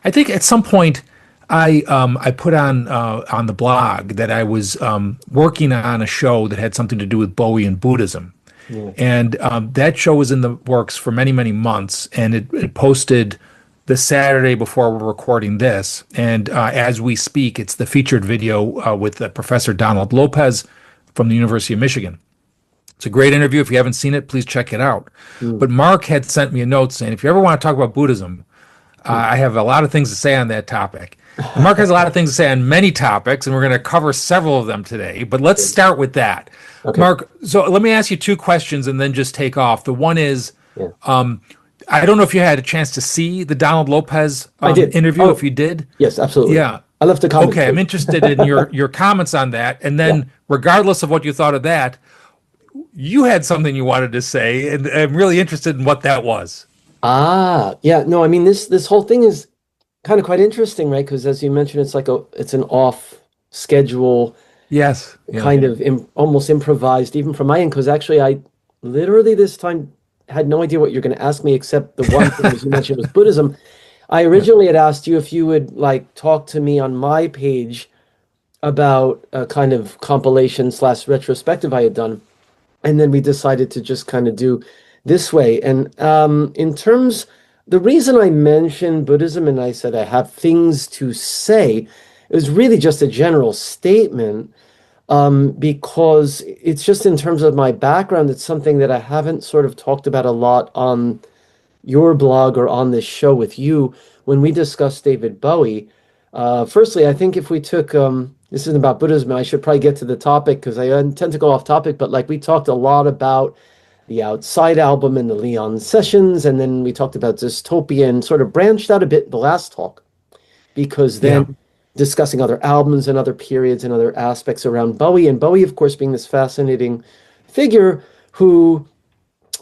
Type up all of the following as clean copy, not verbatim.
I think at some point I put on the blog that I was working on a show that had something to do with Bowie and Buddhism. Yeah. And that show was in the works for many, many months, and it posted the Saturday before we're recording this. And as we speak, it's the featured video with Professor Donald Lopez from the University of Michigan. It's a great interview. If you haven't seen it, please check it out. But Mark had sent me a note saying, if you ever want to talk about Buddhism, I have a lot of things to say on that topic. And Mark has a lot of things to say on many topics, and we're going to cover several of them today. But let's start with that. Okay. Mark, so let me ask you two questions and then just take off. The one is, Yeah. I don't know if you had a chance to see the Donald Lopez I did. interview. Oh, if you did. Yes, absolutely. Yeah. I left a comment. Okay, I'm interested in your comments on that. And then regardless of what you thought of that, you had something you wanted to say, and I'm really interested in what that was. Yeah. No, I mean, this whole thing is kind of quite interesting, right? Because as you mentioned, it's an off schedule, Yes. Yeah. kind of almost improvised, even from my end. Because actually, I literally this time had no idea what you're going to ask me, except the one thing, as you mentioned, was Buddhism. I originally had asked you if you would talk to me on my page about a kind of compilation / retrospective I had done, and then we decided to just kind of do this way. And in terms, the reason I mentioned Buddhism and I said I have things to say, it was really just a general statement, because it's just in terms of my background, it's something that I haven't sort of talked about a lot on your blog or on this show with you when we discussed David Bowie. Firstly, I think if we took, this isn't about Buddhism, I should probably get to the topic because I tend to go off topic, but we talked a lot about the Outside album and the Leon sessions, and then we talked about dystopia and sort of branched out a bit the last talk, because then discussing other albums and other periods and other aspects around Bowie, and Bowie, of course, being this fascinating figure who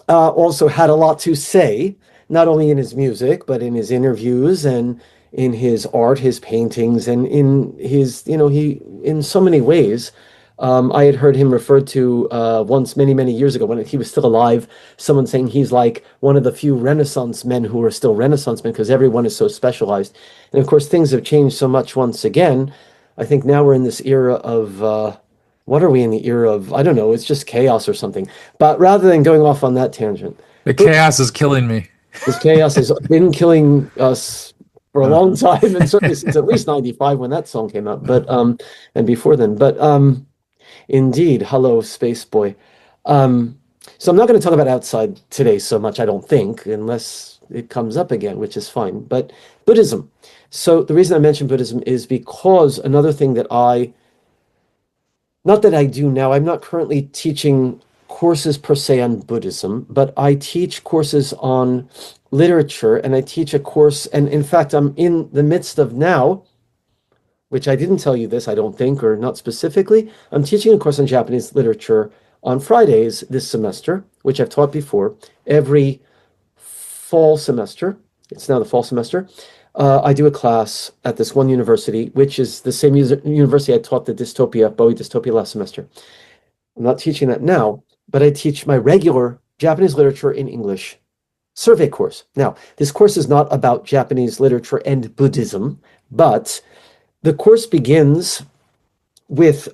also had a lot to say, not only in his music, but in his interviews and in his art, his paintings, and in his, in so many ways. I had heard him referred to once many, many years ago when he was still alive, someone saying he's like one of the few Renaissance men who are still Renaissance men because everyone is so specialized. And of course, things have changed so much once again. I think now we're in this era of, what are we in the era of? I don't know, it's just chaos or something. But rather than going off on that tangent. The chaos is killing me. This chaos has been killing us for a long time, and certainly since at least 95 when that song came out, but and before then. But indeed, hello, Space Boy. So I'm not going to talk about Outside today so much, I don't think, unless it comes up again, which is fine. But Buddhism. So the reason I mentioned Buddhism is because another thing that not that I do now, I'm not currently teaching courses per se on Buddhism, but I teach courses on literature, and I teach a course, and in fact, I'm in the midst of now, which I didn't tell you this, I don't think, or not specifically, I'm teaching a course on Japanese literature on Fridays this semester, which I've taught before, every fall semester. It's now the fall semester. I do a class at this one university, which is the same university I taught the Bowie dystopia last semester. I'm not teaching that now, but I teach my regular Japanese literature in English survey course. Now, this course is not about Japanese literature and Buddhism, but the course begins with,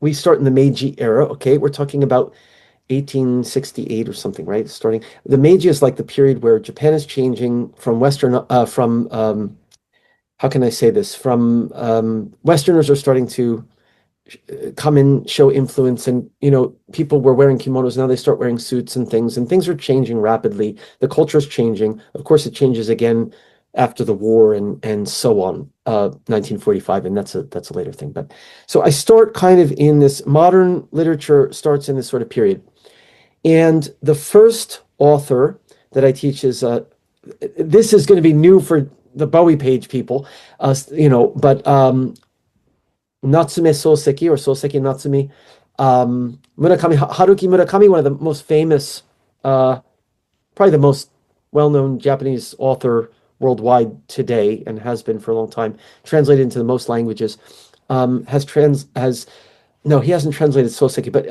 we start in the Meiji era, okay? We're talking about 1868 or something, right? Starting, the Meiji is like the period where Japan is changing from how can I say this? From Westerners are starting to come in, show influence, and people were wearing kimonos, now they start wearing suits and things are changing rapidly. The culture is changing. Of course, it changes again after the war and so on, 1945, and that's a later thing. But so I start kind of in this modern literature, starts in this sort of period. And the first author that I teach is, this is going to be new for the Bowie page people, but Natsume Soseki, or Soseki Natsume, Haruki Murakami, one of the most famous, probably the most well-known Japanese author worldwide today, and has been for a long time, translated into the most languages. No, he hasn't translated Soseki, but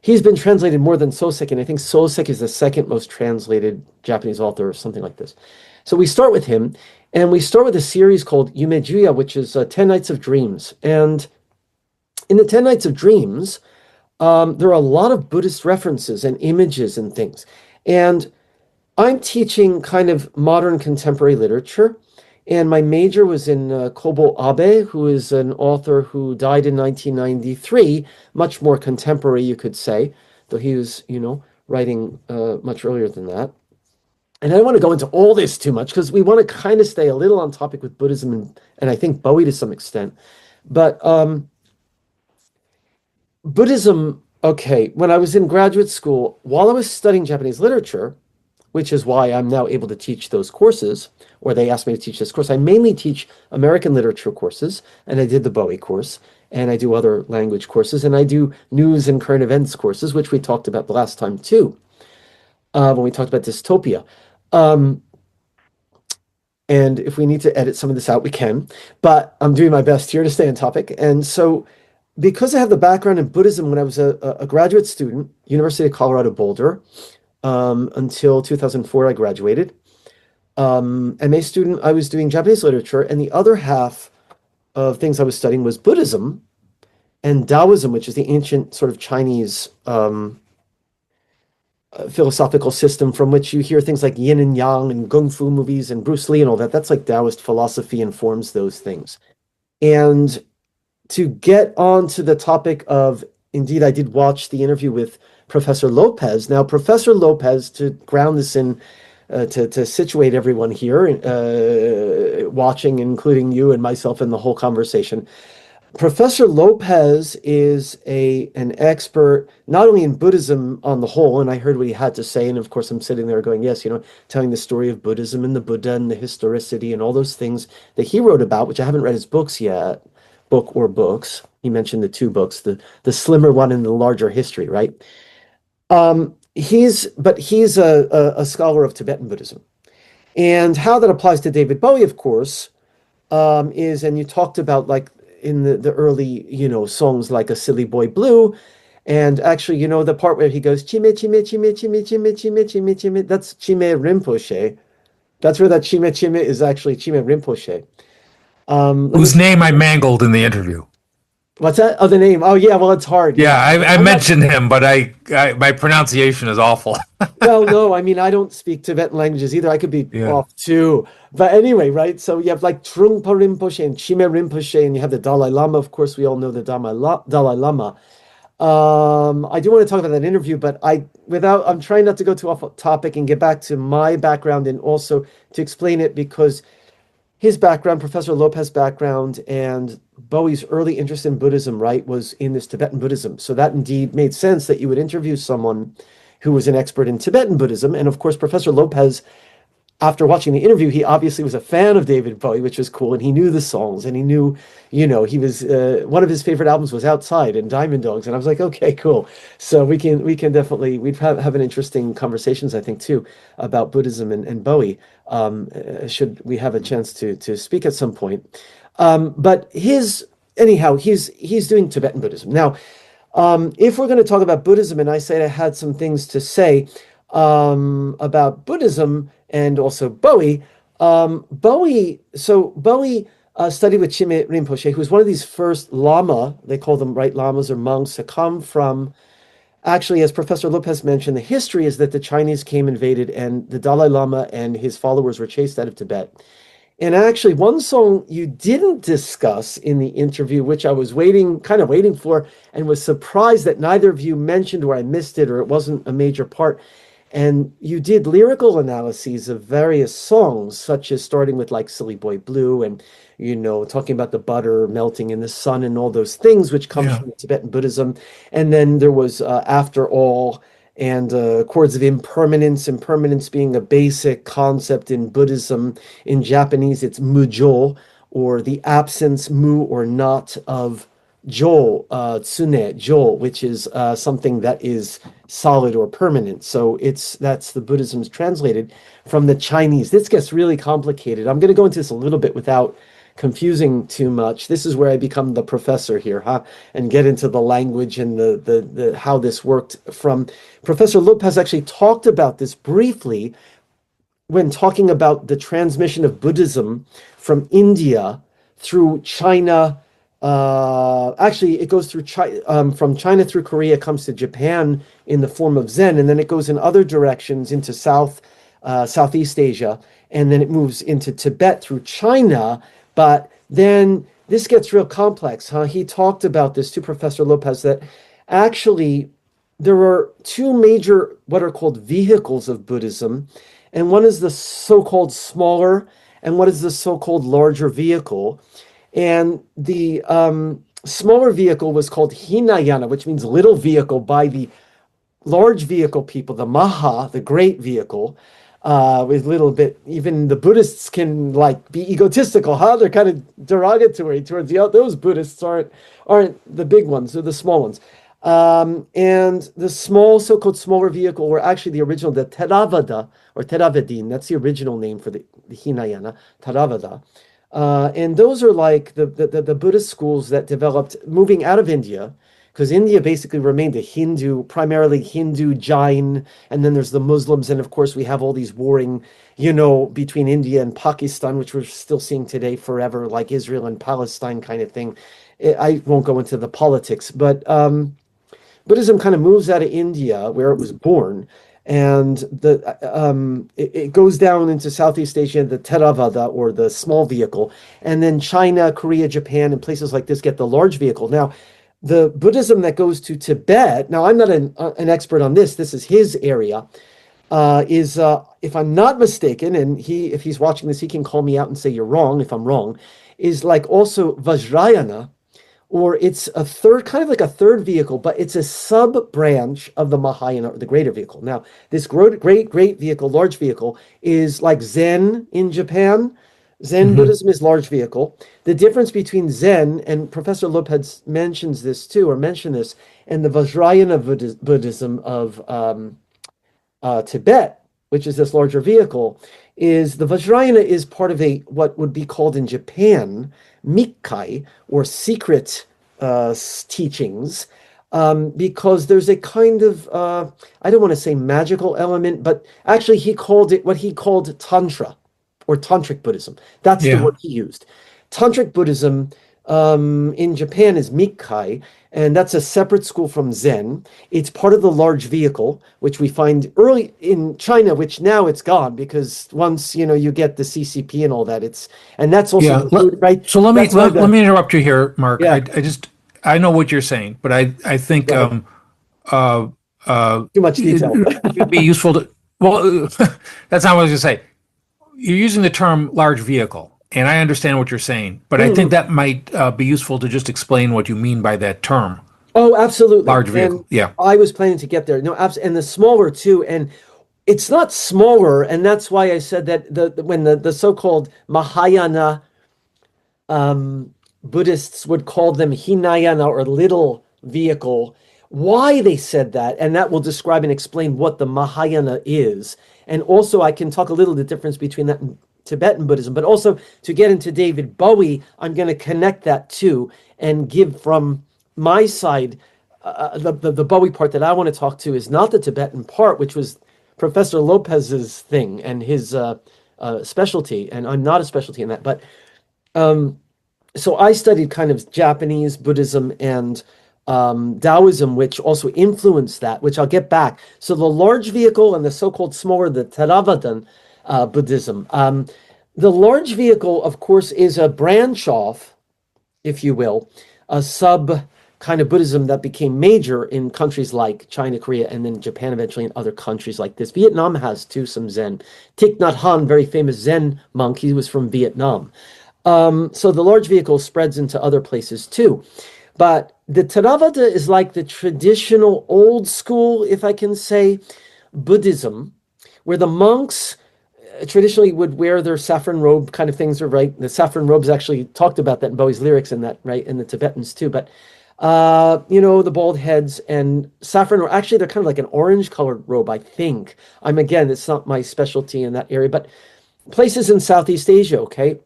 he's been translated more than Soseki, and I think Soseki is the second most translated Japanese author or something like this. So we start with him, and we start with a series called Yumejuya, which is 10 Nights of Dreams. And in the 10 Nights of Dreams, there are a lot of Buddhist references and images and things. And I'm teaching kind of modern contemporary literature, and my major was in Kobo Abe, who is an author who died in 1993, much more contemporary, you could say, though he was, writing much earlier than that. And I don't want to go into all this too much because we want to kind of stay a little on topic with Buddhism and I think Bowie to some extent. But Buddhism, okay, when I was in graduate school, while I was studying Japanese literature, which is why I'm now able to teach those courses, or they asked me to teach this course. I mainly teach American literature courses, and I did the Bowie course, and I do other language courses, and I do news and current events courses, which we talked about the last time too, when we talked about dystopia. And if we need to edit some of this out, we can, but I'm doing my best here to stay on topic. And so because I have the background in Buddhism when I was a graduate student, University of Colorado Boulder, until 2004, I graduated. MA student, I was doing Japanese literature, and the other half of things I was studying was Buddhism and Taoism, which is the ancient sort of Chinese philosophical system from which you hear things like yin and yang and kung fu movies and Bruce Lee and all that. That's like Taoist philosophy informs those things. And to get on to the topic of, indeed, I did watch the interview with Professor Lopez. Now, Professor Lopez, to ground this in, to situate everyone here, watching, including you and myself in the whole conversation, Professor Lopez is an expert not only in Buddhism on the whole, and I heard what he had to say, and of course I'm sitting there going, yes, telling the story of Buddhism and the Buddha and the historicity and all those things that he wrote about, which I haven't read his books yet, book or books. He mentioned the two books, the slimmer one and the larger history, right? He's a scholar of Tibetan Buddhism. And how that applies to David Bowie, of course, is, and you talked about like in the early, songs like A Silly Boy Blue, and actually, the part where he goes, Chime, Chime, Chime, Chime, Chime, Chime, Chime, Chime, that's Chime Rinpoche. That's where that Chime, Chime is actually Chime Rinpoche. Whose name I mangled in the interview. What's that? Oh, the name. Oh, yeah. Well, it's hard. Yeah, I mentioned him, but my pronunciation is awful. Well, no, I mean, I don't speak Tibetan languages either. I could be off too. But anyway, right? So you have like Trungpa Rinpoche and Chime Rinpoche, and you have the Dalai Lama. Of course, we all know the Dalai Lama. I do want to talk about that interview, but I'm trying not to go too off topic and get back to my background and also to explain it because his background, Professor Lopez's background, and Bowie's early interest in Buddhism, right, was in this Tibetan Buddhism. So that indeed made sense that you would interview someone who was an expert in Tibetan Buddhism. And of course, Professor Lopez, after watching the interview, he obviously was a fan of David Bowie, which was cool. And he knew the songs, and he knew, he was, one of his favorite albums was Outside and Diamond Dogs. And I was like, okay, cool. So we can definitely, we'd have an interesting conversations, I think, too, about Buddhism and Bowie, should we have a chance to speak at some point. But he's doing Tibetan Buddhism. Now, if we're going to talk about Buddhism, and I said I had some things to say about Buddhism and also Bowie, Bowie studied with Chime Rinpoche, who's one of these first Lama, they call them, right, lamas or monks, that come from, actually, as Professor Lopez mentioned, the history is that the Chinese came, invaded, and the Dalai Lama and his followers were chased out of Tibet. And actually, one song you didn't discuss in the interview, which I was kind of waiting for, and was surprised that neither of you mentioned, or I missed it, or it wasn't a major part. And you did lyrical analyses of various songs, such as starting with like Silly Boy Blue and, talking about the butter melting in the sun and all those things, which comes from Tibetan Buddhism. And then there was After All, and chords of impermanence being a basic concept in Buddhism. In Japanese, it's mujo, or the absence, mu or not, of jo, tsune, jo, which is something that is solid or permanent. So that's the Buddhism's translated from the Chinese. This gets really complicated. I'm going to go into this a little bit without confusing too much, this is where I become the professor here, huh? And get into the language and the how this worked. From Professor Lopez actually talked about this briefly when talking about the transmission of Buddhism from India through China. Actually, it goes through from China through Korea, comes to Japan in the form of Zen, and then it goes in other directions into Southeast Asia, and then it moves into Tibet through China. But then this gets real complex, huh? He talked about this to Professor Lopez, that actually there are two major what are called vehicles of Buddhism, and one is the so-called smaller, and what is the so-called larger vehicle. And the smaller vehicle was called Hinayana, which means little vehicle, by the large vehicle people, the Maha, the great vehicle, with little bit, even the Buddhists can like be egotistical, huh? They're kind of derogatory towards those Buddhists aren't the big ones, they're the small ones. And the small, so-called smaller vehicle were actually the original, the Theravada, or Theravadin, that's the original name for the Hinayana, Theravada. And those are like the Buddhist schools that developed moving out of India, because India basically remained a primarily Hindu, Jain, and then there's the Muslims, and of course we have all these warring, between India and Pakistan, which we're still seeing today forever, like Israel and Palestine kind of thing. I won't go into the politics, but Buddhism kind of moves out of India, where it was born, and it goes down into Southeast Asia, the Theravada, or the small vehicle, and then China, Korea, Japan, and places like this get the large vehicle. Now, the Buddhism that goes to Tibet, now I'm not an expert on this is his area, is, if I'm not mistaken, and if he's watching this, he can call me out and say you're wrong if I'm wrong, is like also Vajrayana, or it's a third, kind of like a third vehicle, but it's a sub-branch of the Mahayana, or the greater vehicle. Now, this great vehicle, large vehicle, is like Zen in Japan. Zen Buddhism is large vehicle. The difference between Zen, and Professor Lopez mentioned this, and the Vajrayana Buddhism of Tibet, which is this larger vehicle, is the Vajrayana is part of what would be called in Japan mikkai, or secret teachings, because there's a kind of I don't want to say magical element, but actually he called it what he called Tantra, or Tantric Buddhism. That's the word he used. Tantric Buddhism in Japan is mikkai, and that's a separate school from Zen. It's part of the large vehicle, which we find early in China, which now it's gone, because once you get the CCP and all that, and that's also right. So let me interrupt you here, Mark. Yeah. I know what you're saying, but I think too much detail. It'd be useful to. Well, that's not what I was going to say. You're using the term large vehicle, and I understand what you're saying, but I think that might be useful to just explain what you mean by that term. Oh, absolutely. Large vehicle, and I was planning to get there. No, and the smaller too, and it's not smaller, and that's why I said that when the so-called Mahayana Buddhists would call them Hinayana, or little vehicle, why they said that, and that will describe and explain what the Mahayana is. And also I can talk a little the difference between that and Tibetan Buddhism, but also to get into David Bowie, I'm going to connect that too and give from my side the Bowie part that I want to talk to is not the Tibetan part, which was Professor Lopez's thing and his specialty, and I'm not a specialty in that, but so I studied kind of Japanese Buddhism and Taoism, which also influenced that, which I'll get back. So the large vehicle and the so-called smaller, the Theravadan Buddhism. The large vehicle, of course, is a branch off, if you will, a sub kind of Buddhism that became major in countries like China, Korea, and then Japan eventually, and other countries like this. Vietnam has too some Zen. Thich Nhat Hanh, very famous Zen monk, he was from Vietnam. So the large vehicle spreads into other places too. But the Theravada is like the traditional old school, if I can say, Buddhism, where the monks traditionally would wear their saffron robe kind of things, are right. The saffron robes actually talked about that in Bowie's lyrics and that, right, and the Tibetans too. But the bald heads and saffron, or actually they're kind of like an orange colored robe, I think. Again, it's not my specialty in that area, but places in Southeast Asia, okay?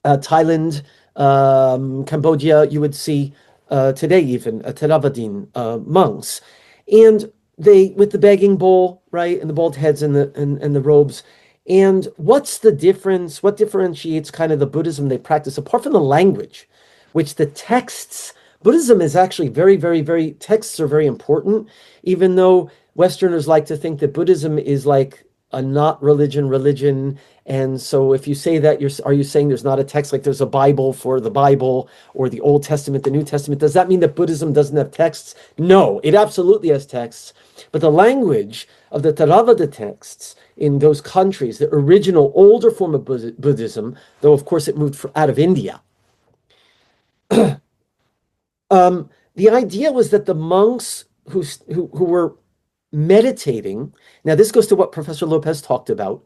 Thailand, Cambodia, you would see today even Theravadin monks, and they with the begging bowl, right, and the bald heads and the robes. And what's the difference? What differentiates kind of the Buddhism they practice apart from the language, which the texts? Buddhism is actually very, very, very, texts are very important, even though Westerners like to think that Buddhism is like a not religion. And so if you say that, are you saying there's not a text, like there's a Bible for the Bible or the Old Testament, the New Testament? Does that mean that Buddhism doesn't have texts? No, it absolutely has texts. But the language of the Theravada texts in those countries, the original older form of Buddhism, though of course it moved out of India, the idea was that the monks who were meditating, now this goes to what Professor Lopez talked about,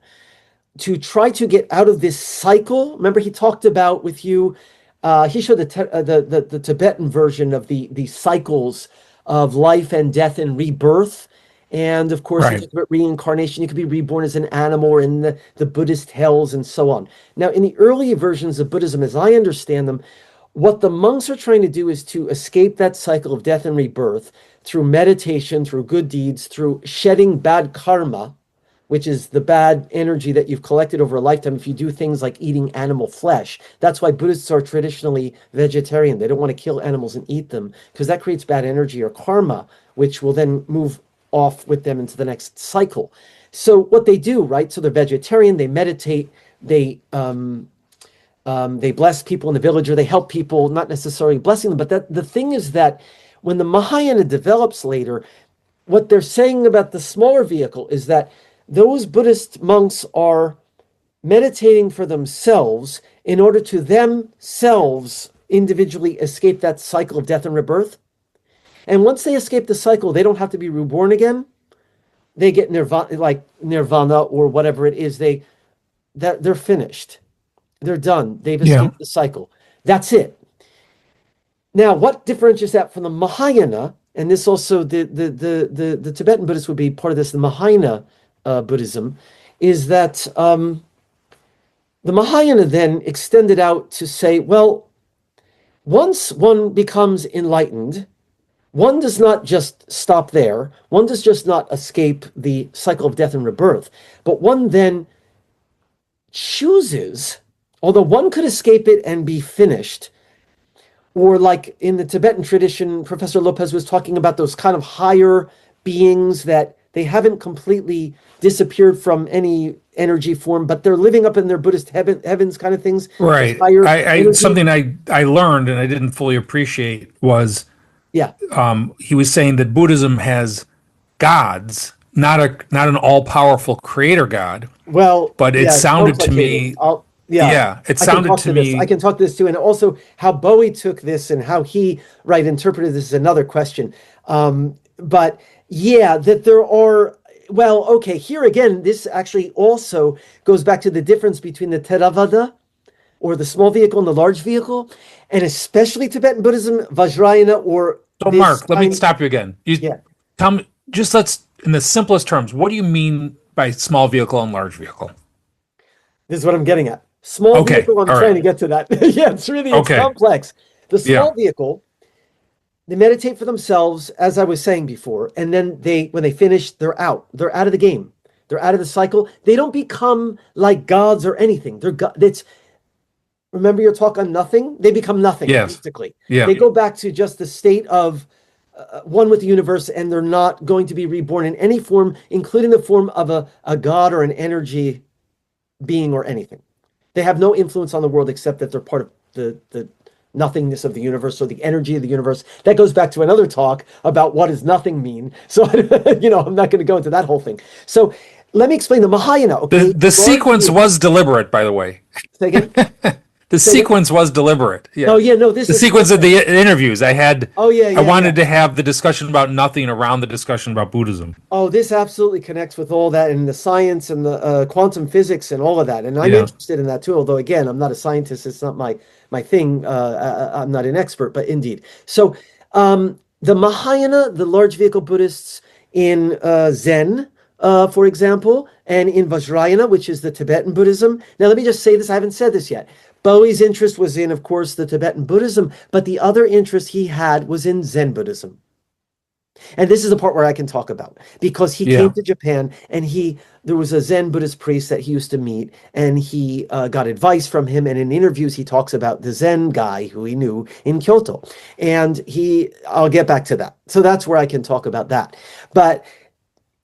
to try to get out of this cycle. Remember, he talked about with you, he showed the Tibetan version of the cycles of life and death and rebirth. And of course, Right. Reincarnation, you could be reborn as an animal or in the Buddhist hells and so on. Now, in the early versions of Buddhism, as I understand them, what the monks are trying to do is to escape that cycle of death and rebirth through meditation, through good deeds, through shedding bad karma, which is the bad energy that you've collected over a lifetime if you do things like eating animal flesh. That's why Buddhists are traditionally vegetarian. They don't want to kill animals and eat them because that creates bad energy or karma, which will then move off with them into the next cycle. So what they do, right? So they're vegetarian, they meditate, they bless people in the village, or they help people, not necessarily blessing them. But the thing is that when the Mahayana develops later, what they're saying about the smaller vehicle is that those Buddhist monks are meditating for themselves in order to themselves individually escape that cycle of death and rebirth. And once they escape the cycle, they don't have to be reborn again. They get nirvana or whatever it is. They're finished. They're done. They've escaped the cycle. That's it. Now, what differentiates that from the Mahayana, and this also, the Tibetan Buddhists would be part of this, the Mahayana Buddhism, is that the Mahayana then extended out to say, well, once one becomes enlightened, one does not just stop there. One does just not escape the cycle of death and rebirth, but one then chooses, although one could escape it and be finished, or like in the Tibetan tradition, Professor Lopez was talking about those kind of higher beings that they haven't completely disappeared from any energy form, but they're living up in their Buddhist heavens kind of things. Right. Something I learned and I didn't fully appreciate was he was saying that Buddhism has gods, not an all-powerful creator god. Well, but it sounded to me. It sounded to me. I can talk to this too, and also how Bowie took this and how he interpreted this is another question. But yeah, that there are. Well, okay, here again, this actually also goes back to the difference between the Theravada, or the small vehicle, and the large vehicle, and especially Tibetan Buddhism, Vajrayana, or. So, Mark, let me stop you again. Tell me, in the simplest terms, what do you mean by small vehicle and large vehicle? This is what I'm getting at. Small vehicle, I'm trying to get to that. It's complex. The small vehicle, they meditate for themselves, as I was saying before, and then when they finish, they're out. They're out of the game. They're out of the cycle. They don't become like gods or anything. Remember your talk on nothing? They become nothing, basically. Yeah. They go back to just the state of one with the universe, and they're not going to be reborn in any form, including the form of a god or an energy being or anything. They have no influence on the world except that they're part of the nothingness of the universe, or the energy of the universe. That goes back to another talk about what does nothing mean. So, I'm not going to go into that whole thing. So let me explain the Mahayana. Okay, the sequence was deliberate, by the way. Say again? The sequence was deliberate. Yeah. Oh yeah, no. The sequence of the interviews I had. I wanted to have the discussion about nothing around the discussion about Buddhism. Oh, this absolutely connects with all that, and the science and the quantum physics and all of that. And I'm interested in that too. Although again, I'm not a scientist. It's not my thing. I'm not an expert, but indeed. So the Mahayana, the large vehicle Buddhists in Zen, for example, and in Vajrayana, which is the Tibetan Buddhism. Now, let me just say this. I haven't said this yet. Bowie's interest was in, of course, the Tibetan Buddhism, but the other interest he had was in Zen Buddhism. And this is the part where I can talk about, because he came to Japan and there was a Zen Buddhist priest that he used to meet, and he got advice from him. And in interviews, he talks about the Zen guy who he knew in Kyoto. And I'll get back to that. So that's where I can talk about that. But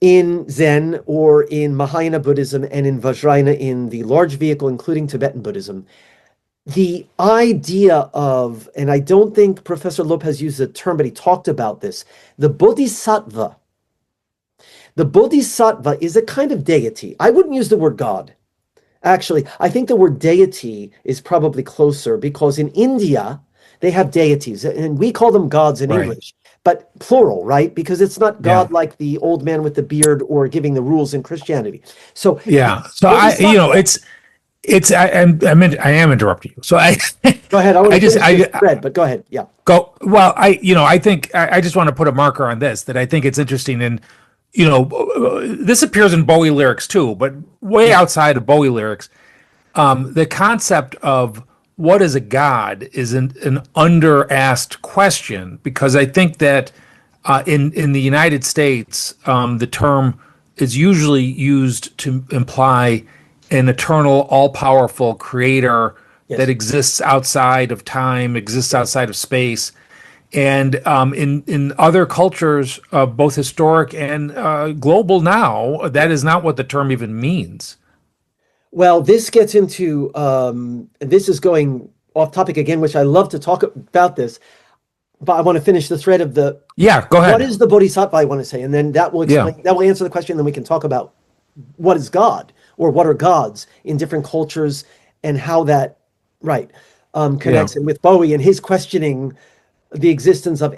in Zen or in Mahayana Buddhism and in Vajrayana, in the large vehicle, including Tibetan Buddhism, the idea of, and I don't think Professor Lopez used the term, but he talked about this, the Bodhisattva. The Bodhisattva is a kind of deity. I wouldn't use the word God. Actually, I think the word deity is probably closer, because in India, they have deities, and we call them gods in English, but plural, right? Because it's not God like the old man with the beard or giving the rules in Christianity. So so I am interrupting you. So go ahead. But go ahead. Yeah. Go. Well, I think I just want to put a marker on this, that I think it's interesting, and this appears in Bowie lyrics too, but way outside of Bowie lyrics, the concept of what is a god is an under-asked question, because I think that in the United States, the term is usually used to imply an eternal, all-powerful creator that exists outside of time, exists outside of space. And in other cultures, both historic and global now, that is not what the term even means. Well, this gets into, this is going off topic again, which I love to talk about this, but I want to finish the thread of go ahead. What is the Bodhisattva, I want to say, and then that will explain, that will answer the question, and then we can talk about what is God, or what are gods in different cultures, and how that connects. And with Bowie and his questioning the existence of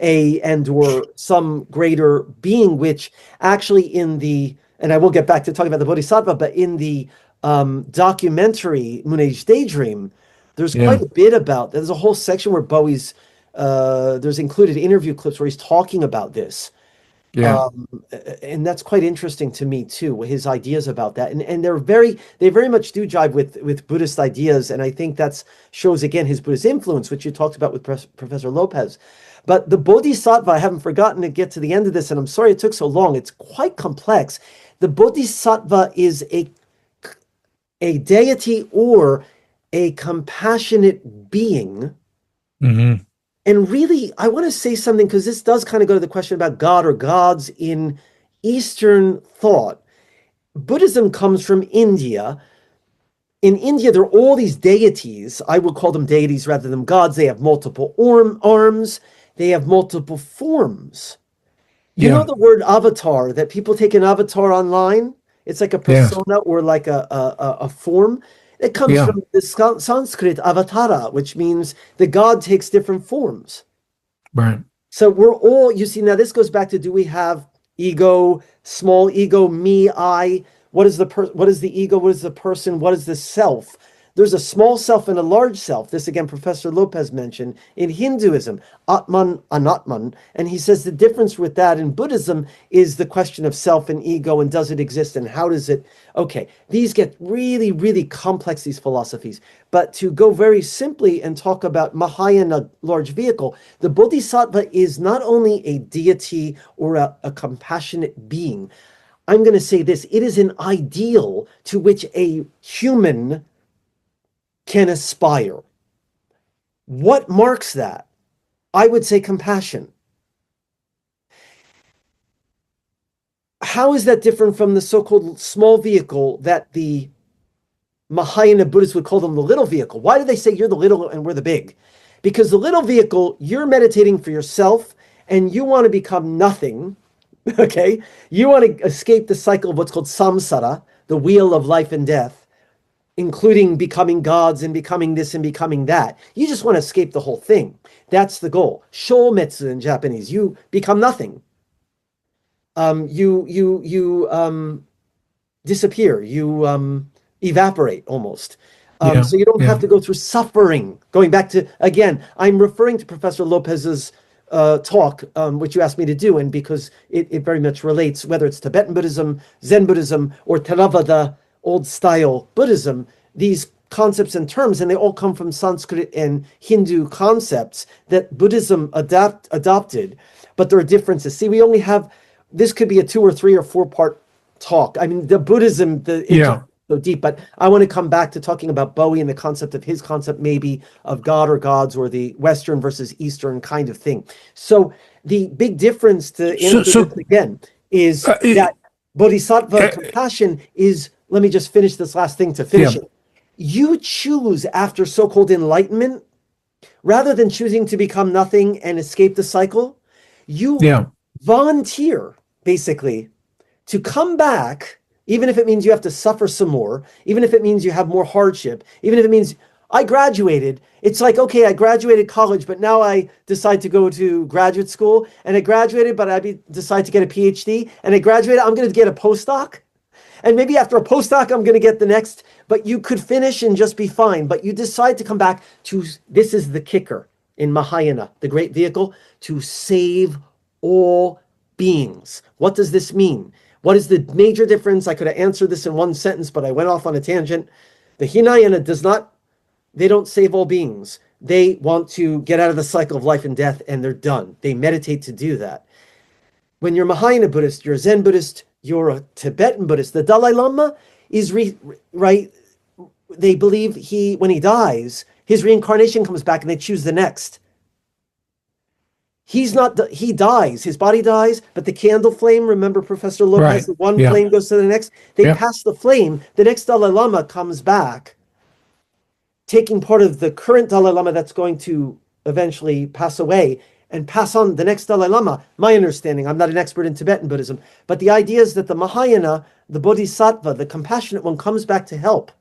or some greater being, which actually and I will get back to talking about the Bodhisattva, but in the documentary Moonage Daydream, there's quite a bit about, there's a whole section where Bowie's, there's included interview clips where he's talking about this. And that's quite interesting to me too, his ideas about that. And they very much do jive with Buddhist ideas. And I think that shows again his Buddhist influence, which you talked about with Professor Lopez. But the Bodhisattva, I haven't forgotten to get to the end of this, and I'm sorry it took so long. It's quite complex. The Bodhisattva is a deity or a compassionate being. Mm-hmm. And really, I want to say something, because this does kind of go to the question about God or gods in Eastern thought. Buddhism comes from India. In India, there are all these deities. I would call them deities rather than gods. They have multiple arms. They have multiple forms. You know the word avatar, that people take an avatar online? It's like a persona or like a form. It comes from the Sanskrit avatara, which means the god takes different forms. Right. So we're all, you see, now this goes back to, do we have ego, small ego, me, I? What is the ego? What is the person? What is the self? There's a small self and a large self. This, again, Professor Lopez mentioned in Hinduism, Atman, Anatman. And he says the difference with that in Buddhism is the question of self and ego, and does it exist, and how does it... Okay, these get really, really complex, these philosophies. But to go very simply and talk about Mahayana large vehicle, the Bodhisattva is not only a deity or a compassionate being. I'm going to say this, it is an ideal to which a human can aspire. What marks that? I would say compassion. How is that different from the so-called small vehicle that the Mahayana Buddhists would call them the little vehicle? Why do they say you're the little and we're the big? Because the little vehicle, you're meditating for yourself and you want to become nothing, okay? You want to escape the cycle of what's called samsara, the wheel of life and death, including becoming gods and becoming this and becoming that. You just want to escape the whole thing. That's the goal. Shometsu in Japanese. You become nothing. You disappear. You evaporate almost. So you don't have to go through suffering. Going back to, again, I'm referring to Professor Lopez's talk, which you asked me to do, and because it very much relates, whether it's Tibetan Buddhism, Zen Buddhism, or Theravada, old style Buddhism, these concepts and terms, and they all come from Sanskrit and Hindu concepts that Buddhism adopted, but there are differences. See, we only have, this could be a 2 or 3 or 4 part talk. I mean, the Buddhism, so deep, but I want to come back to talking about Bowie and the concept of his concept maybe of God or gods, or the Western versus Eastern kind of thing. So the big difference, to answer this again, is that Bodhisattva compassion is, let me just finish this last thing to finish it. You choose after so-called enlightenment, rather than choosing to become nothing and escape the cycle, you volunteer basically to come back, even if it means you have to suffer some more, even if it means you have more hardship, even if it means, I graduated. It's like, okay, I graduated college, but now I decide to go to graduate school, and I graduated, but I decide to get a PhD, and I graduated, I'm going to get a postdoc. And maybe after a postdoc, I'm going to get the next, but you could finish and just be fine. But you decide to come back to, this is the kicker in Mahayana, the great vehicle, to save all beings. What does this mean? What is the major difference? I could have answered this in one sentence, but I went off on a tangent. The Hinayana they don't save all beings. They want to get out of the cycle of life and death, and they're done. They meditate to do that. When you're Mahayana Buddhist, you're a Zen Buddhist, you're a Tibetan Buddhist. The Dalai Lama is, they believe when he dies, his reincarnation comes back and they choose the next. He dies, his body dies, but the candle flame, remember Professor Lopez, the one flame goes to the next. They pass the flame. The next Dalai Lama comes back, taking part of the current Dalai Lama that's going to eventually pass away, and pass on the next Dalai Lama. My understanding, I'm not an expert in Tibetan Buddhism, but the idea is that the Mahayana, the Bodhisattva, the compassionate one, comes back to help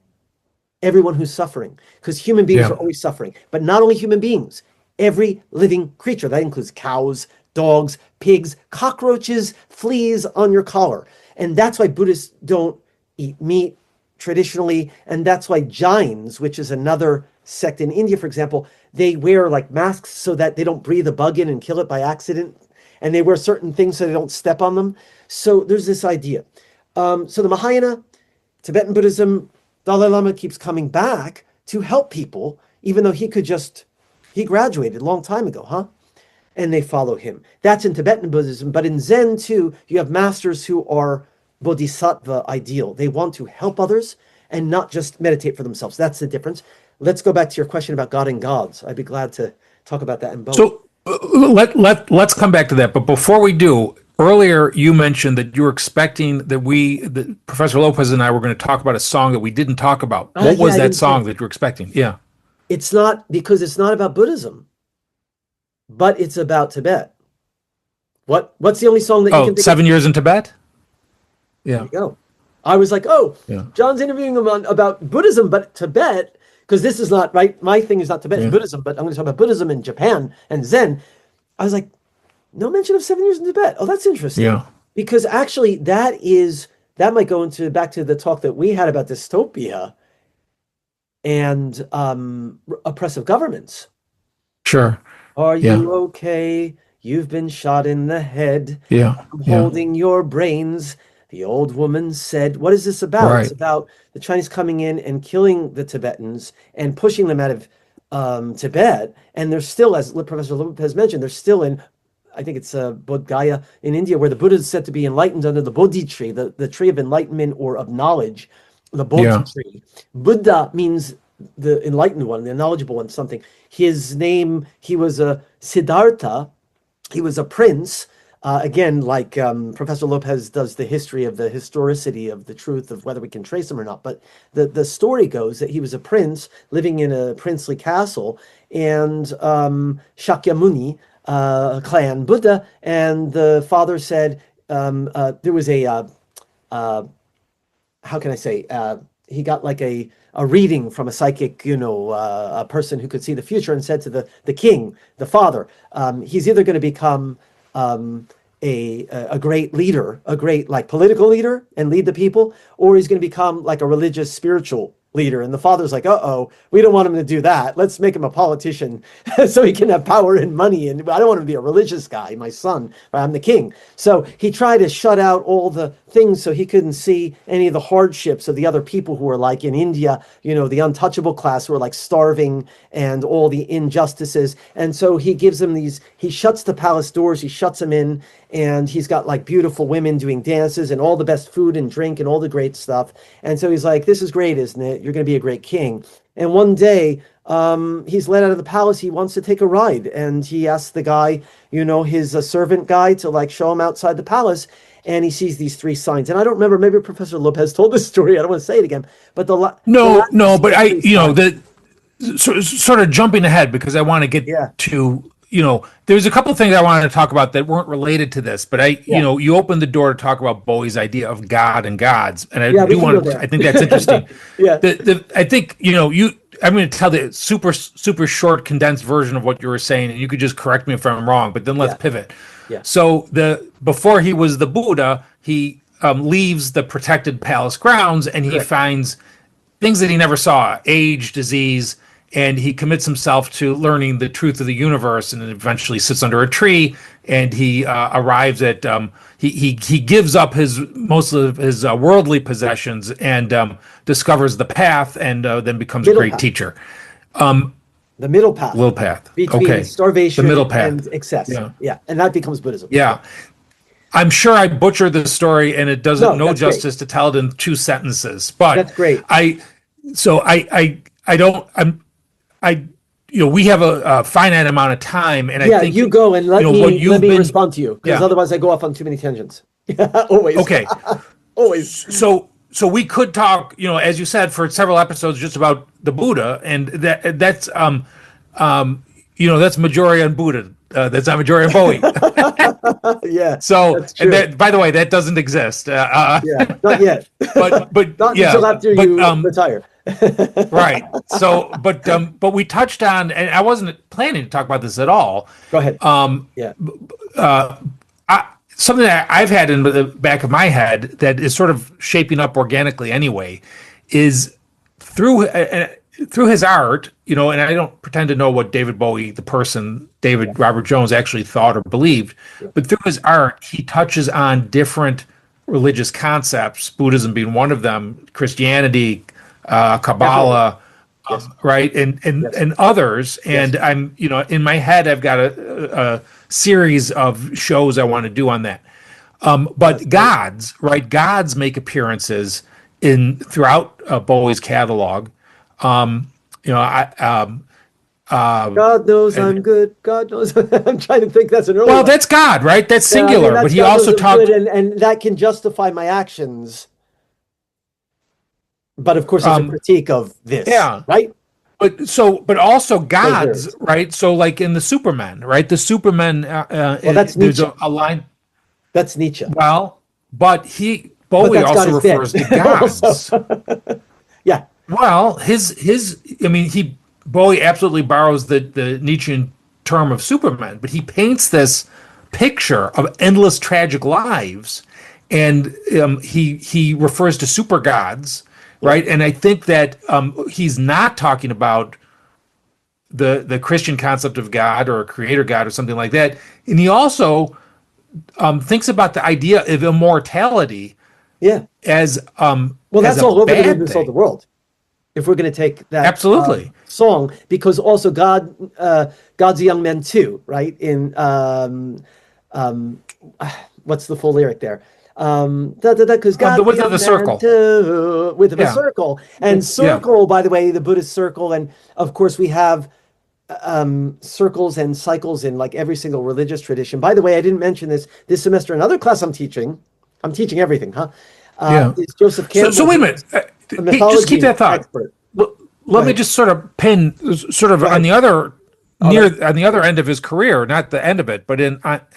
everyone who's suffering, because human beings are always suffering, but not only human beings, every living creature. That includes cows, dogs, pigs, cockroaches, fleas on your collar. And that's why Buddhists don't eat meat traditionally, and that's why Jains, which is another sect in India, for example, they wear like masks so that they don't breathe a bug in and kill it by accident, and they wear certain things so they don't step on them. So there's this idea. So the Mahayana, Tibetan Buddhism, Dalai Lama keeps coming back to help people, even though he graduated a long time ago, and they follow him. That's in Tibetan Buddhism, but in Zen too, you have masters who are Bodhisattva ideal. They want to help others and not just meditate for themselves. That's the difference. Let's go back to your question about God and gods. I'd be glad to talk about that in both. So let's come back to that. But before we do, earlier you mentioned that you were expecting that Professor Lopez and I were going to talk about a song that we didn't talk about. What was that song that you were expecting? Yeah. It's not, because it's not about Buddhism, but it's about Tibet. What's the only song that you can think 7 Years in Tibet? Yeah. There you go. I was like, John's interviewing him about Buddhism, but Tibet, because this is not, right? My thing is not Tibetan Buddhism, but I'm going to talk about Buddhism in Japan and Zen. I was like, no mention of 7 Years in Tibet. Oh, that's interesting. Yeah. Because actually that might go back to the talk that we had about dystopia and oppressive governments. Sure. Are you okay? You've been shot in the head. Yeah. I'm holding your brains. The old woman said, what is this about? Right. It's about the Chinese coming in and killing the Tibetans and pushing them out of Tibet. And they're still, as Professor Lopez mentioned, they're still in, I think it's Bodh Gaya in India, where the Buddha is said to be enlightened under the Bodhi tree, the tree of enlightenment or of knowledge, the Bodhi tree. Buddha means the enlightened one, the knowledgeable one, something. His name, he was a Siddhartha. He was a prince. Again, like Professor Lopez does the history of the historicity of the truth of whether we can trace him or not. But the story goes that he was a prince living in a princely castle, and Shakyamuni clan Buddha, and the father said there was a how can I say, he got like a reading from a psychic, a person who could see the future, and said to the king, the father, he's either going to become a great leader, a great like political leader and lead the people, or he's going to become like a religious spiritual leader. And the father's like, uh-oh, we don't want him to do that. Let's make him a politician so he can have power and money. And I don't want him to be a religious guy, my son. I'm the king. So he tried to shut out all the things so he couldn't see any of the hardships of the other people who were like in India, the untouchable class who are like starving and all the injustices. And so he gives them he shuts the palace doors, he shuts them in, and he's got like beautiful women doing dances and all the best food and drink and all the great stuff. And so he's like, this is great, isn't it? You're going to be a great king. And one day, he's let out of the palace. He wants to take a ride. And he asks the guy, his servant guy to like show him outside the palace. And he sees these 3 signs. And I don't remember, maybe Professor Lopez told this story. I don't want to say it again. But but sort of jumping ahead because I want to get to, there's a couple of things I wanted to talk about that weren't related to this, but you opened the door to talk about Bowie's idea of God and gods. And I I think that's interesting. I think, I'm going to tell the super, super short condensed version of what you were saying, and you could just correct me if I'm wrong, but then let's pivot. Yeah. So before he was the Buddha, he leaves the protected palace grounds and he finds things that he never saw, age, disease, and he commits himself to learning the truth of the universe, and then eventually sits under a tree, and he arrives at he gives up most of his worldly possessions and discovers the path, and then becomes a great teacher. The middle path. Middle path. Between starvation the middle path. and excess. Yeah. And that becomes Buddhism. Yeah. I'm sure I butchered the story, and it doesn't justice to tell it in 2 sentences. But that's great. We have a finite amount of time, and I think you go and let me respond to you, because otherwise I go off on too many tangents. Always. Okay. Always. So we could talk, as you said, for several episodes just about the Buddha, and that's Maggiore and Buddha. That's not Maggiore and Bowie. Yeah. So, and that, by the way, that doesn't exist. Not yet. But not until after you retire. Right. So, but we touched on, and I wasn't planning to talk about this at all. Go ahead. Something that I've had in the back of my head that is sort of shaping up organically anyway is through his art, and I don't pretend to know what David Bowie, the person, David Robert Jones, actually thought or believed, but through his art, he touches on different religious concepts, Buddhism being one of them, Christianity, Kabbalah, right, and others. And I'm, in my head, I've got a series of shows I want to do on that. But gods, right? Gods make appearances throughout Bowie's catalog. God knows I'm good. God knows. I'm trying to think. That's an early. Well, one. That's God, right? That's singular. But he also talked, and that can justify my actions. But of course, it's a critique of this. Yeah. Right. But also gods, right? So like in the Superman, right? The Superman. That's there's Nietzsche. a line. That's Nietzsche. Well, but Bowie also refers to gods. Yeah. Well, Bowie absolutely borrows the Nietzschean term of Superman, but he paints this picture of endless tragic lives, and he refers to super gods, right? And I think that he's not talking about the Christian concept of God or a creator God or something like that, and he also thinks about the idea of immortality. Yeah. As that's all over the goodness of the world. If we're going to take that absolutely song, because also God's a young man too, right? In what's the full lyric there? Because God the width of the circle, width of a circle, and circle. By the way, the Buddhist circle, and of course we have circles and cycles in like every single religious tradition. By the way, I didn't mention this semester. Another class I'm teaching everything, huh? Is Joseph Campbell. So wait a minute. Just keep that thought. Let me just sort of pin on the other on the other end of his career, not the end of it, but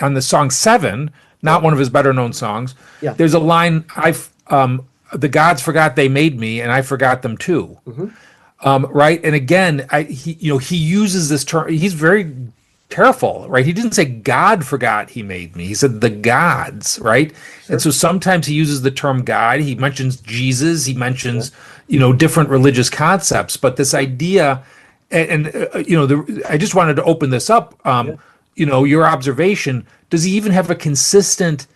on the song 7, not one of his better known songs. Yeah. There's a line, the gods forgot they made me, and I forgot them too. Mm-hmm. Right. And again, he uses this term. He's very careful, right? He didn't say God forgot he made me. He said the gods, right? Sure. And so sometimes he uses the term God. He mentions Jesus. He mentions, Yeah. different religious concepts. But this idea, I just wanted to open this up. Yeah. Your observation. Does he even have a consistent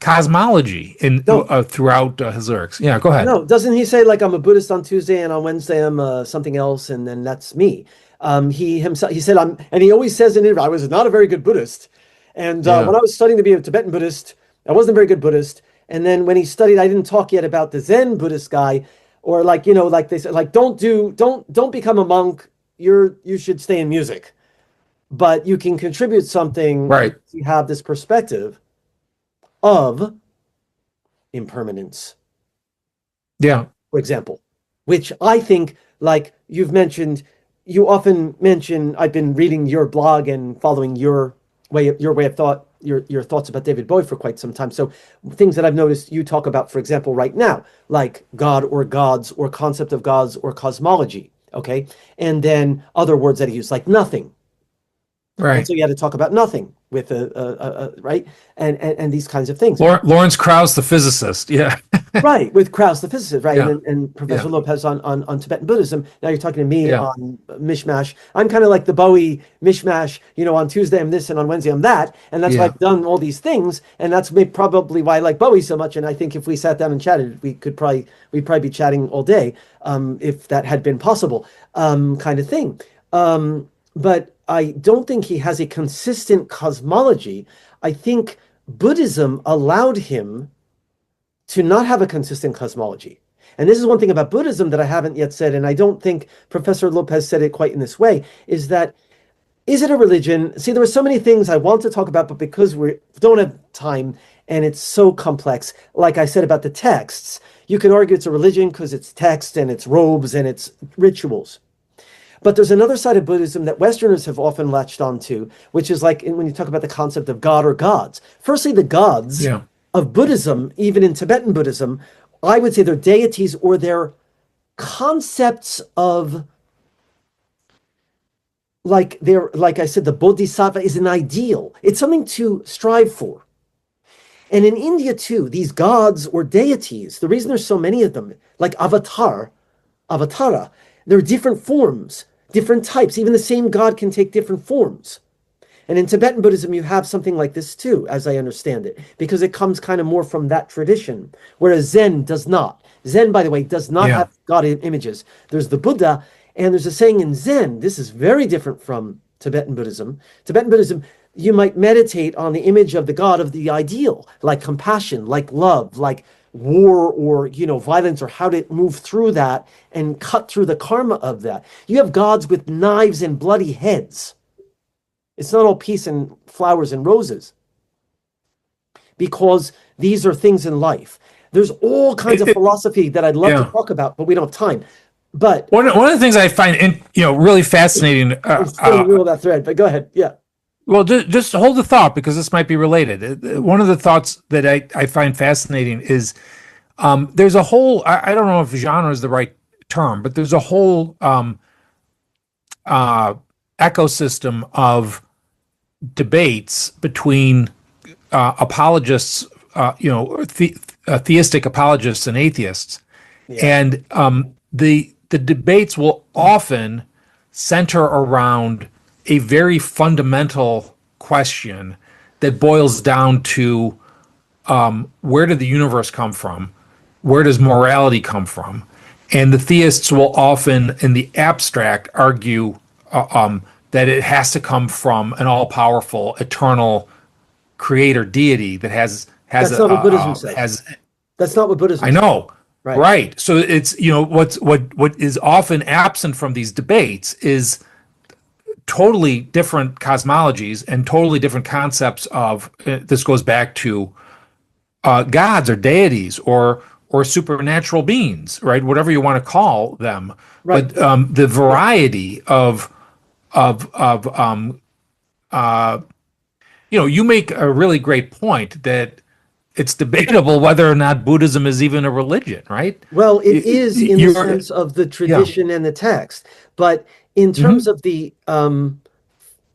cosmology No. throughout his lyrics? Yeah, go ahead. No, doesn't he say like I'm a Buddhist on Tuesday and on Wednesday I'm something else and then that's me? He said and he always says in it, I was not a very good Buddhist. And when I was studying to be a Tibetan Buddhist, I wasn't a very good Buddhist. And then when he studied, I didn't talk yet about the Zen Buddhist guy, or like they said, like don't become a monk. You should stay in music, but you can contribute something. Right. You have this perspective of impermanence. Yeah. For example, which I think, like you often mention, I've been reading your blog and following your way of thought, your thoughts about David Bowie for quite some time. So things that I've noticed you talk about, for example, right now, like God or gods or concept of gods or cosmology. Okay. And then other words that he used, like nothing. Right. And so you had to talk about nothing with right, and these kinds of things. Lawrence Krauss, the physicist, yeah, right, with Krauss, the physicist, right, yeah. and Professor Lopez on Tibetan Buddhism. Now you're talking to me on mishmash. I'm kind of like the Bowie mishmash. On Tuesday I'm this, and on Wednesday I'm that, and that's why I've done all these things, and that's probably why I like Bowie so much. And I think if we sat down and chatted, we'd probably be chatting all day, if that had been possible, kind of thing. But I don't think he has a consistent cosmology. I think Buddhism allowed him to not have a consistent cosmology. And this is one thing about Buddhism that I haven't yet said, and I don't think Professor Lopez said it quite in this way, is that, is it a religion? See, there are so many things I want to talk about, but because we don't have time and it's so complex, like I said about the texts, you can argue it's a religion because it's text and it's robes and it's rituals. But there's another side of Buddhism that Westerners have often latched onto, which is like when you talk about the concept of God or gods. Firstly, the gods of Buddhism, even in Tibetan Buddhism, I would say they're deities or they're concepts of, like I said, the Bodhisattva is an ideal. It's something to strive for. And in India too, these gods or deities, the reason there's so many of them, like avatara, there are different forms, different types. Even the same God can take different forms. And in Tibetan Buddhism, you have something like this too, as I understand it, because it comes kind of more from that tradition, whereas Zen does not. Zen, by the way, does not have God images. There's the Buddha, and there's a saying in Zen, this is very different from Tibetan Buddhism. Tibetan Buddhism, you might meditate on the image of the God of the ideal, like compassion, like love, like war or violence, or how to move through that and cut through the karma of that. You have gods with knives and bloody heads. It's not all peace and flowers and roses, because these are things in life. There's all kinds of philosophy that I'd love to talk about, but we don't have time. But one of the things I find really fascinating. I'm still in the middle of that thread, but go ahead. Yeah. Well, just hold the thought, because this might be related. One of the thoughts that I find fascinating is there's a whole, I don't know if genre is the right term, but there's a whole ecosystem of debates between apologists, theistic apologists and atheists. And the debates will often center around a very fundamental question that boils down to where did the universe come from? Where does morality come from? And the theists will often, in the abstract, argue that it has to come from an all-powerful, eternal creator deity that has That's not what Buddhism says. That's not what Buddhism says. I know. Right. So it's, what is often absent from these debates is totally different cosmologies and totally different concepts of, this goes back to gods or deities or supernatural beings, right? Whatever you want to call them. Right. But the variety of you make a really great point that it's debatable whether or not Buddhism is even a religion, right? Well, it is in the sense of the tradition and the text, but in terms of the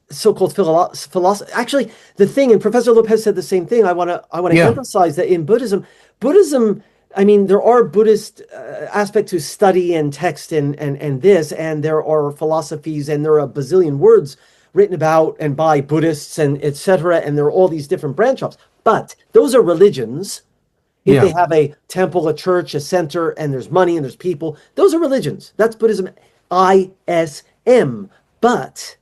so-called philosophy. Actually, the thing, and Professor Lopez said the same thing. I want to Yeah. emphasize that in Buddhism, I mean, there are Buddhist aspects to study and text and this, and there are philosophies, and there are a bazillion words written about and by Buddhists and etc. And there are all these different branch offs. But those are religions. If they have a temple, a church, a center, and there's money and there's people, those are religions. That's Buddhism, ISM. But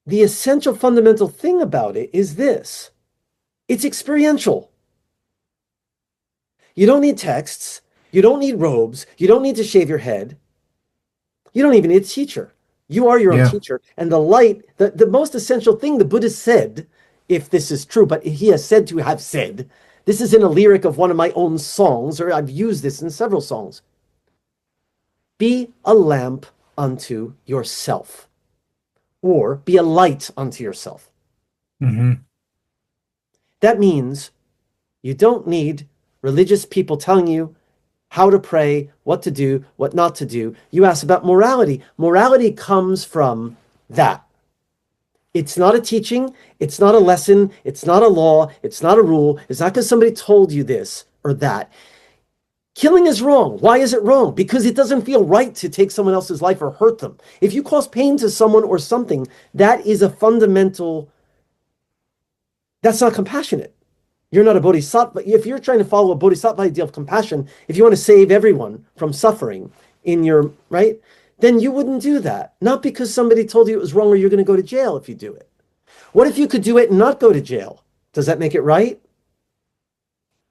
the essential fundamental thing about it is this. It's experiential. You don't need texts. You don't need robes. You don't need to shave your head. You don't even need a teacher. You are your own teacher. And the light, the most essential thing the Buddha said, if this is true, but he has said to have said, this is in a lyric of one of my own songs, or I've used this in several songs. Be a lamp unto yourself, or be a light unto yourself. Mm-hmm. That means you don't need religious people telling you how to pray, what to do, what not to do. You ask about morality. Morality comes from that. It's not a teaching. It's not a lesson. It's not a law. It's not a rule. It's not because somebody told you this or that. Killing is wrong. Why is it wrong? Because it doesn't feel right to take someone else's life or hurt them. If you cause pain to someone or something, that is a fundamental, that's not compassionate. You're not a bodhisattva. If you're trying to follow a bodhisattva ideal of compassion, if you want to save everyone from suffering in your, right, then you wouldn't do that. Not because somebody told you it was wrong or you're going to go to jail if you do it. What if you could do it and not go to jail? Does that make it right?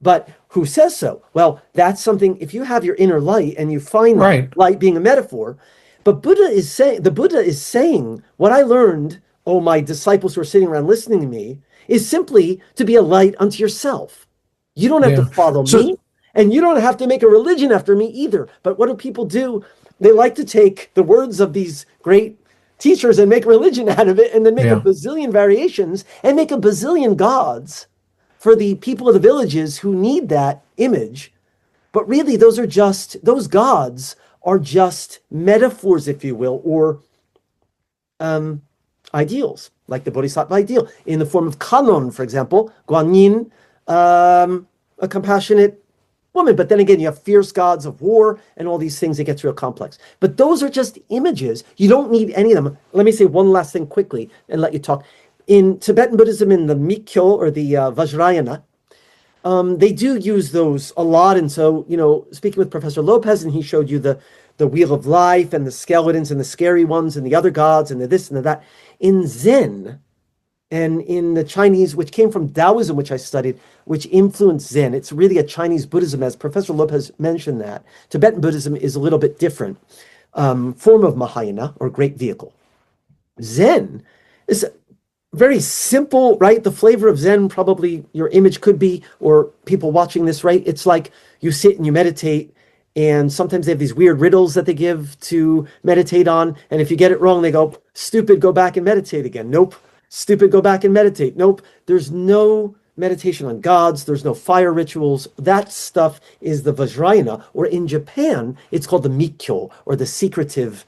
But who says so? Well, that's something, if you have your inner light and you find light being a metaphor, but the Buddha is saying, what I learned, oh, my disciples who are sitting around listening to me, is simply to be a light unto yourself. You don't have to follow me, and you don't have to make a religion after me either. But what do people do? They like to take the words of these great teachers and make religion out of it, and then make a bazillion variations and make a bazillion gods for the people of the villages who need that image. But really, those gods are just metaphors, if you will, or ideals, like the Bodhisattva ideal, in the form of Kanon, for example, Guanyin, a compassionate woman. But then again, you have fierce gods of war and all these things. It gets real complex. But those are just images. You don't need any of them. Let me say one last thing quickly and let you talk. In Tibetan Buddhism, in the mikkyo or the Vajrayana, they do use those a lot. And so, speaking with Professor Lopez, and he showed you the wheel of life and the skeletons and the scary ones and the other gods and the this and the that. In Zen and in the Chinese, which came from Taoism, which I studied, which influenced Zen, it's really a Chinese Buddhism, as Professor Lopez mentioned that. Tibetan Buddhism is a little bit different form of Mahayana, or great vehicle. Zen is very simple, right? The flavor of Zen, probably your image could be, or people watching this, right? It's like you sit and you meditate, and sometimes they have these weird riddles that they give to meditate on. And if you get it wrong, they go, stupid, go back and meditate again. Nope. Stupid, go back and meditate. Nope. There's no meditation on gods. There's no fire rituals. That stuff is the Vajrayana, or in Japan, it's called the mikkyo, or the secretive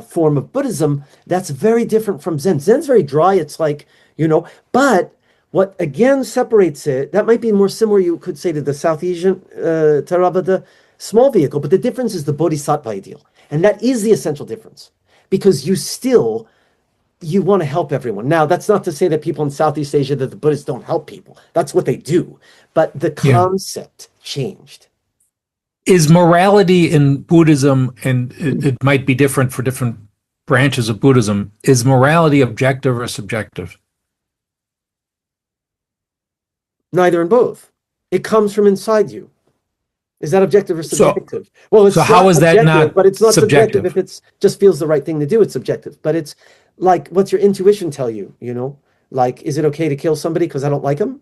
form of Buddhism. That's very different from Zen. Zen's very dry. It's like, but what again separates it, that might be more similar, you could say, to the South Asian Theravada small vehicle, but the difference is the Bodhisattva ideal. And that is the essential difference, because you want to help everyone. Now, that's not to say that people in Southeast Asia, that the Buddhists don't help people. That's what they do. But the concept changed. Is morality in Buddhism, and it might be different for different branches of Buddhism, is morality objective or subjective? Neither and both. It comes from inside you. Is that objective or subjective? It's so how is that not but it's not subjective if it just feels the right thing to do. It's subjective. But it's like, what's your intuition tell you? Like, is it okay to kill somebody because I don't like them?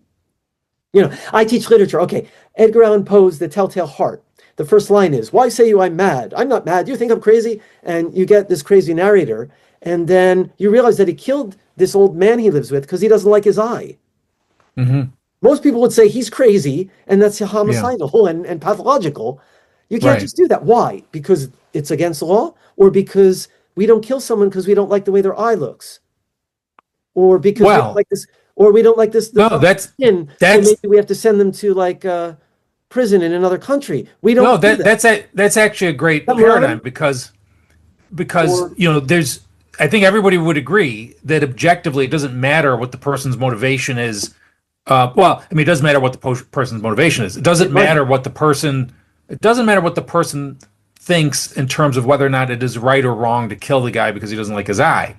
I teach literature. Okay, Edgar Allan Poe's The Telltale Heart. The first line is, "Why say you I'm mad? I'm not mad. You think I'm crazy?" And you get this crazy narrator, and then you realize that he killed this old man he lives with because he doesn't like his eye. Mm-hmm. Most people would say he's crazy, and that's homicidal and pathological. You can't just do that. Why? Because it's against the law, or because we don't kill someone because we don't like the way their eye looks, or because we Well, don't like this, or we don't like this. no, that's so maybe we have to send them to like prison in another country. We don't. no, do that. that's actually a great Am I paradigm right? because Or there's I think everybody would agree that objectively it doesn't matter what the person's motivation is. Well, I mean, it doesn't matter what the person's motivation is. It doesn't matter what the person. It doesn't matter what the person thinks in terms of whether or not it is right or wrong to kill the guy because he doesn't like his eye.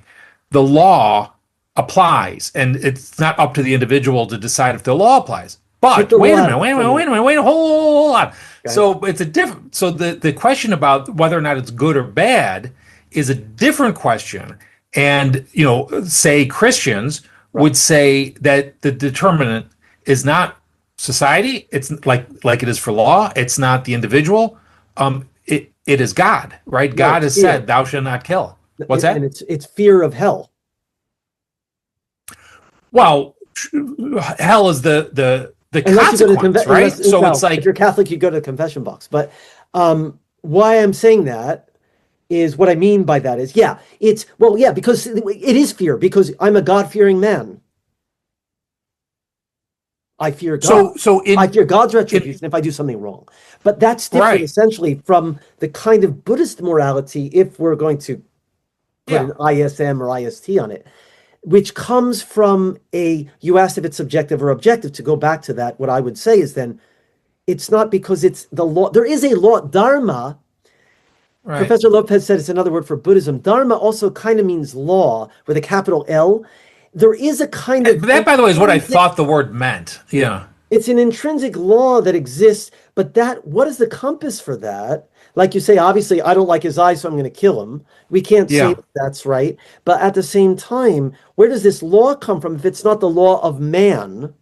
The law applies, and it's not up to the individual to decide if the law applies. But wait a minute, hold on. So it's a different. So the question about whether or not it's good or bad is a different question. And say Christians would say that the determinant is not society. It's like it is for law. It's not the individual. It is God, right? No, God has fear. said, "Thou shalt not kill." What's that? And it's fear of hell. Well, hell is the Unless you go to consequence, right? So it's like if you're Catholic, you go to the confession box. But why I'm saying that is what I mean by that is, because it is fear, because I'm a God-fearing man. I fear God. I fear God's retribution if I do something wrong. But that's different essentially from the kind of Buddhist morality, if we're going to put an ISM or IST on it, which comes from you asked if it's subjective or objective. To go back to that, what I would say is then it's not because it's the law. There is a law, dharma. Right. Professor Lopez said it's another word for Buddhism. Dharma also kind of means law with a capital L. There is a kind of... That, by the way, is what I thought the word meant. Yeah. It's an intrinsic law that exists, but what is the compass for that? Like you say, obviously, I don't like his eyes, so I'm going to kill him. We can't say that's right. But at the same time, where does this law come from? If it's not the law of man,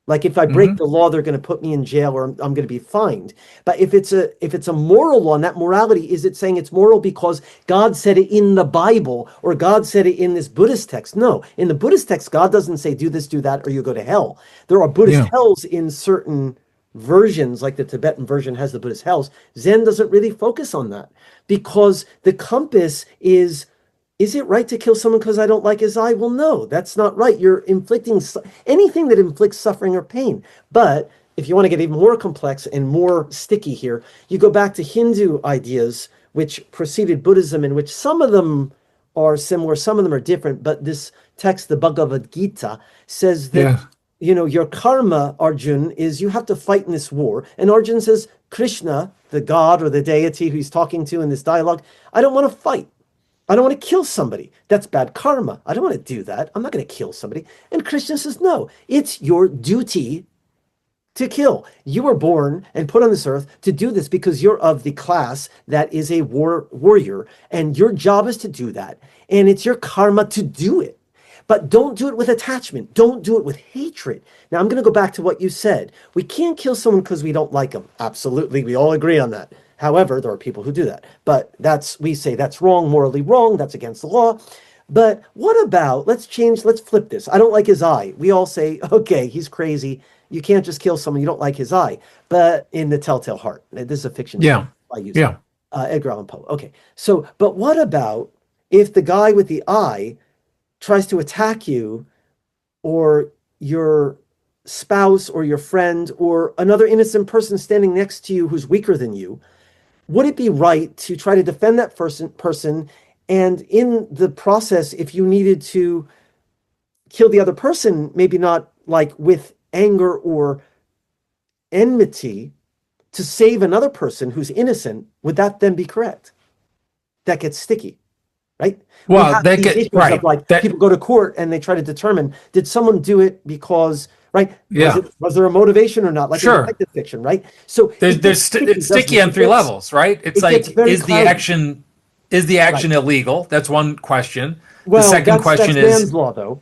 like if I break the law, they're going to put me in jail or I'm going to be fined. But if it's a moral law, and that morality, is it saying it's moral because God said it in the Bible or God said it in this Buddhist text? No, in the Buddhist text, God doesn't say do this, do that, or you go to hell. There are Buddhist hells in certain versions, like the Tibetan version has the Buddhist hells. Zen doesn't really focus on that because the compass is it right to kill someone because I don't like his eye? Well, no, that's not right. You're inflicting anything that inflicts suffering or pain. But if you want to get even more complex and more sticky here, you go back to Hindu ideas, which preceded Buddhism, in which some of them are similar, some of them are different. But this text, the Bhagavad Gita, says that, your karma, Arjun, is you have to fight in this war. And Arjun says, Krishna, the god or the deity who he's talking to in this dialogue, I don't want to fight. I don't want to kill somebody. That's bad karma. I don't want to do that. I'm not going to kill somebody. And Krishna says, no, it's your duty to kill. You were born and put on this earth to do this because you're of the class that is a warrior, and your job is to do that. And it's your karma to do it. But don't do it with attachment. Don't do it with hatred. Now, I'm going to go back to what you said. We can't kill someone because we don't like them. Absolutely. We all agree on that. However, there are people who do that. But we say that's wrong, morally wrong. That's against the law. But what about, let's flip this. I don't like his eye. We all say, okay, he's crazy. You can't just kill someone you don't like his eye. But in The Telltale Heart, this is a fiction. I use Edgar Allan Poe. Okay. So, but what about if the guy with the eye tries to attack you or your spouse or your friend or another innocent person standing next to you who's weaker than you? Would it be right to try to defend that person? And in the process, if you needed to kill the other person, maybe not like with anger or enmity, to save another person who's innocent, would that then be correct? That gets sticky, right? Well, that gets right. People go to court and they try to determine, did someone do it because, right? Yeah. Was there a motivation or not? Like in detective fiction, right? So it's sticky on three levels, right? It's like, is the action illegal? That's one question. Well, the second question is man's law, though.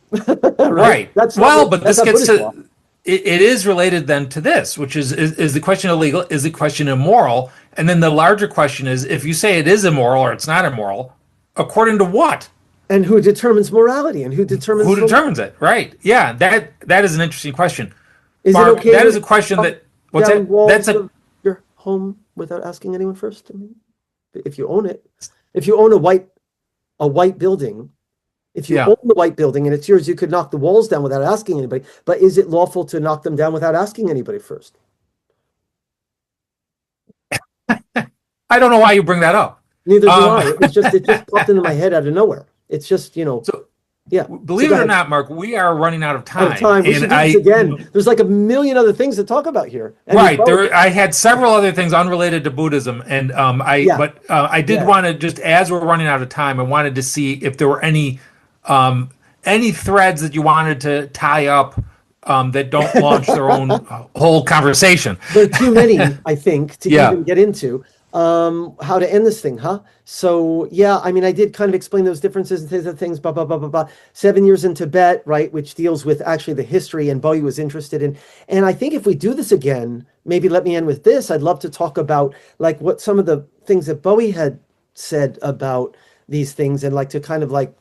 right. That's but this gets to it is related then to this, which is the question illegal? Is the question immoral? And then the larger question is, if you say it is immoral or it's not immoral, according to what? And who determines morality? And who determines it? Right. Yeah, that is an interesting question. Is Mark, it okay? That is a question that what's that? That's your home without asking anyone first. I mean, if you own it, if you own a white a white building, if you Yeah. own the white building and it's yours, you could knock the walls down without asking anybody. But is it lawful to knock them down without asking anybody first? I don't know why you bring that up. Neither do I. It just popped into my head out of nowhere. It's just, So yeah. believe So it go or ahead. not, Mark, we are running out of time. Out of time. We should do this again. There's like a million other things to talk about here. And Right. I had several other things unrelated to Buddhism, and I did want to, just as we're running out of time, I wanted to see if there were any threads that you wanted to tie up that don't launch their own whole conversation. There are too many, I think, to Yeah. even get into. How to end this thing, huh? So yeah, I mean, I did kind of explain those differences and things, blah, blah, blah, blah, blah. 7 years in Tibet, right, which deals with actually the history and Bowie was interested in. And I think if we do this again, maybe let me end with this. I'd love to talk about like what some of the things that Bowie had said about these things and like to kind of like,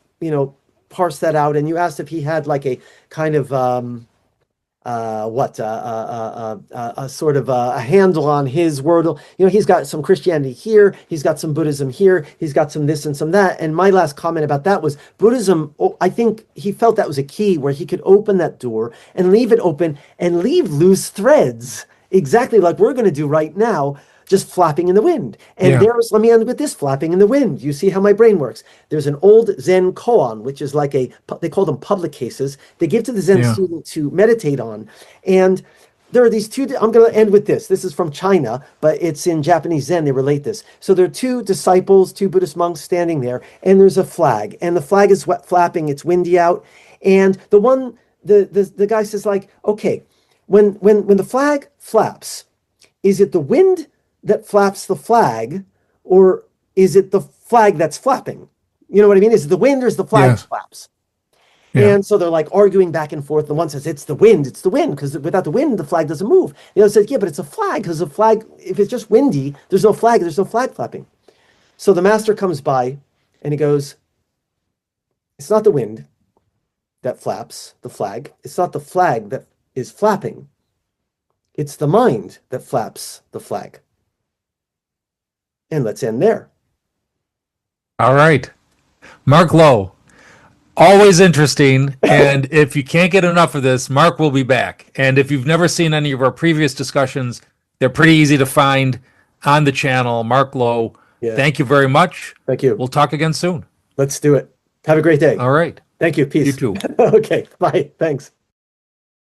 parse that out. And you asked if he had like a kind of, a sort of a handle on his world. He's got some Christianity here, he's got some Buddhism here, he's got some this and some that. And my last comment about that was Buddhism, I think he felt that was a key where he could open that door and leave it open and leave loose threads, exactly like we're going to do right now, just flapping in the wind. And let me end with this, flapping in the wind. You see how my brain works. There's an old Zen koan, which is like they call them public cases. They give to the Zen student to meditate on. And there are these two, I'm going to end with this. This is from China, but it's in Japanese Zen. They relate this. So there are two disciples, two Buddhist monks standing there, and there's a flag. And the flag is flapping. It's windy out. And the guy says like, okay, when the flag flaps, is it the wind that flaps the flag, or is it the flag that's flapping? You know what I mean? Is it the wind or is the flag that flaps? Yeah. And so they're like arguing back and forth. The one says, it's the wind, because without the wind, the flag doesn't move. The other says, yeah, but it's a flag, because the flag, if it's just windy, there's no flag flapping. So the master comes by and he goes, it's not the wind that flaps the flag. It's not the flag that is flapping. It's the mind that flaps the flag. And let's end there. All right. Marc Lowe, always interesting. And if you can't get enough of this, Marc will be back. And if you've never seen any of our previous discussions, they're pretty easy to find on the channel. Marc Lowe, thank you very much. Thank you. We'll talk again soon. Let's do it. Have a great day. All right. Thank you. Peace. You too. Okay. Bye. Thanks.